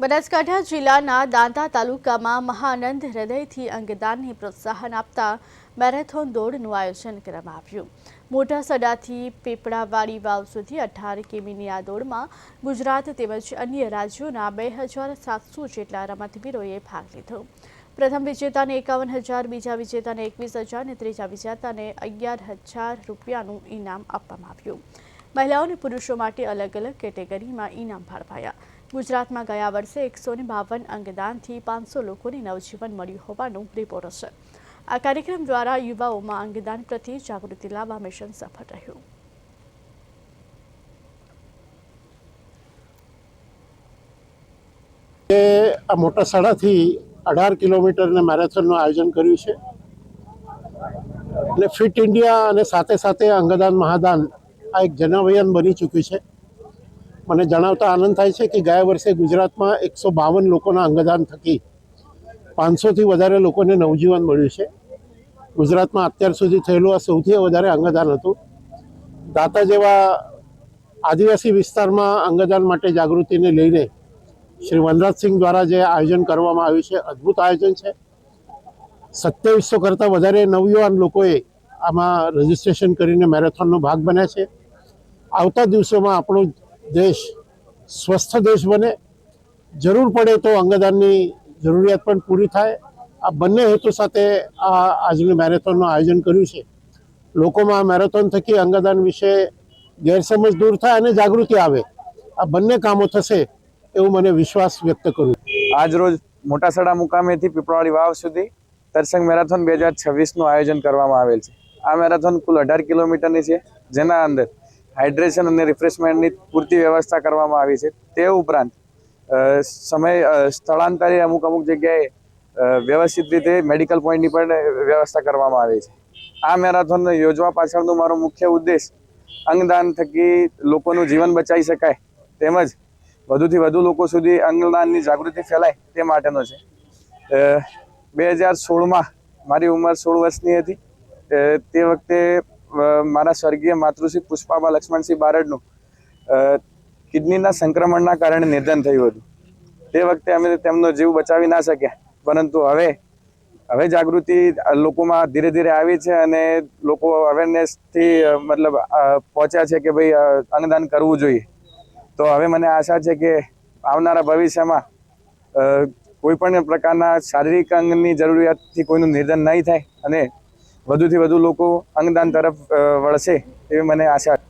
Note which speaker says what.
Speaker 1: બનાસકાંઠા જિલ્લાના દાંતા તાલુકામાં મહાનંદ હૃદયથી અંગદાનને પ્રોત્સાહન આપતા મેરેથોન દોડનું આયોજન કરવામાં આવ્યું। મોટા સડાથી પીપળાવાડી વાવ સુધી 18 કિમીની આ દોડમાં ગુજરાત તેમજ અન્ય રાજ્યોના 2700 જેટલા રમતવીરોએ ભાગ લીધો। પ્રથમ વિજેતાને 51,000, બીજા વિજેતાને 21,000 અને ત્રીજા વિજેતાને 11,000 રૂપિયાનું ઇનામ આપવામાં આવ્યું। મહિલાઓ અને પુરુષો માટે અલગ અલગ કેટેગરીમાં ઇનામ ફાળવાયા। ગુજરાતમાં ગયા વર્ષે 152 અંગદાનથી 500 લોકોને નવજીવન મળ્યું હોવાનું રિપોર્ટ છે। આ કાર્યક્રમ દ્વારા યુવાઓમાં અંગદાન પ્રત્યે જાગૃતિ લાવવા મિશન સફળ રહ્યું।
Speaker 2: આ મોટા સડાથી 18 કિલોમીટરના મેરેથોનનું આયોજન કર્યું છે અને ફિટ ઇન્ડિયા અને સાથે સાથે અંગદાન મહાદાન આ એક જનાવયન બની ચૂક્યું છે। મને જણાવતા આનંદ થાય છે કે ગયા વર્ષે ગુજરાતમાં 152 લોકોના અંગદાન થકી 500થી વધારે લોકોને નવજીવન મળ્યું છે। ગુજરાતમાં અત્યાર સુધી થયેલું આ સૌથી વધારે અંગદાન હતું। દાંતા જેવા આદિવાસી વિસ્તારમાં અંગદાન માટે જાગૃતિને લઈને શ્રી વનરાજસિંહ દ્વારા જે આયોજન કરવામાં આવ્યું છે, અદ્ભુત આયોજન છે। 2700 કરતાં વધારે નવયુવાન લોકોએ આમાં રજીસ્ટ્રેશન કરીને મેરેથોનનો ભાગ બન્યા છે। આવતા દિવસોમાં આપણો દેશ સ્વસ્થ દેશ બને, જરૂર પડે તો અંગદાનની જરૂરિયાત પણ પૂરી થાય। આ બંને હેતુ સાથે આ આજનું મેરેથોનનું આયોજન કર્યું છે। લોકોમાં મેરેથોન થકી અંગદાન વિશે ગેરસમજ દૂર થાય અને જાગૃતિ આવે, આ બંને કામો થશે એવું મને વિશ્વાસ વ્યક્ત કરું।
Speaker 3: આજ રોજ મોટા સડા મુકામેથી પીપળાવાડી વાવ સુધી તરસંગ મેરેથોન 2026નું આયોજન કરવામાં આવેલ છે। આ મેરેથોન કુલ 18 કિલોમીટરની છે, જેના અંદર હાઇડ્રેશન અને રિફ્રેશમેન્ટની પૂરતી વ્યવસ્થા કરવામાં આવી છે। તે ઉપરાંત સ્થળાંતરે અમુક જગ્યાએ વ્યવસ્થિત રીતે મેડિકલ પોઈન્ટની પણ વ્યવસ્થા કરવામાં આવી છે। આ મેરેથોન યોજવા પાછળનો મારો મુખ્ય ઉદ્દેશ અંગદાન થકી લોકોનું જીવન બચાવી શકાય તેમજ વધુથી વધુ લોકો સુધી અંગદાનની જાગૃતિ ફેલાય તે માટેનો છે। 2016માં મારી ઉંમર 16 વર્ષની હતી। તે વખતે મારા સ્વર્ગીય માતૃશ્રી પુષ્પાબા લક્ષ્મણસિંહ બારડનું કિડનીના સંક્રમણના કારણે નિધન થયું હતું। તે વખતે અમે તેમનો જીવ બચાવી ના શક્યા, પરંતુ હવે જાગૃતિ લોકોમાં ધીરે ધીરે આવી છે અને લોકો અવેરનેસથી પહોંચ્યા છે કે ભાઈ અંગદાન કરવું જોઈએ। તો હવે મને આશા છે કે આવનારા ભવિષ્યમાં કોઈ પણ પ્રકારના શારીરિક અંગની જરૂરિયાતથી કોઈનું નિધન નહીં થાય અને વધુથી વધુ લોકો અંગદાન તરફ વળશે એવી મને આશા છે।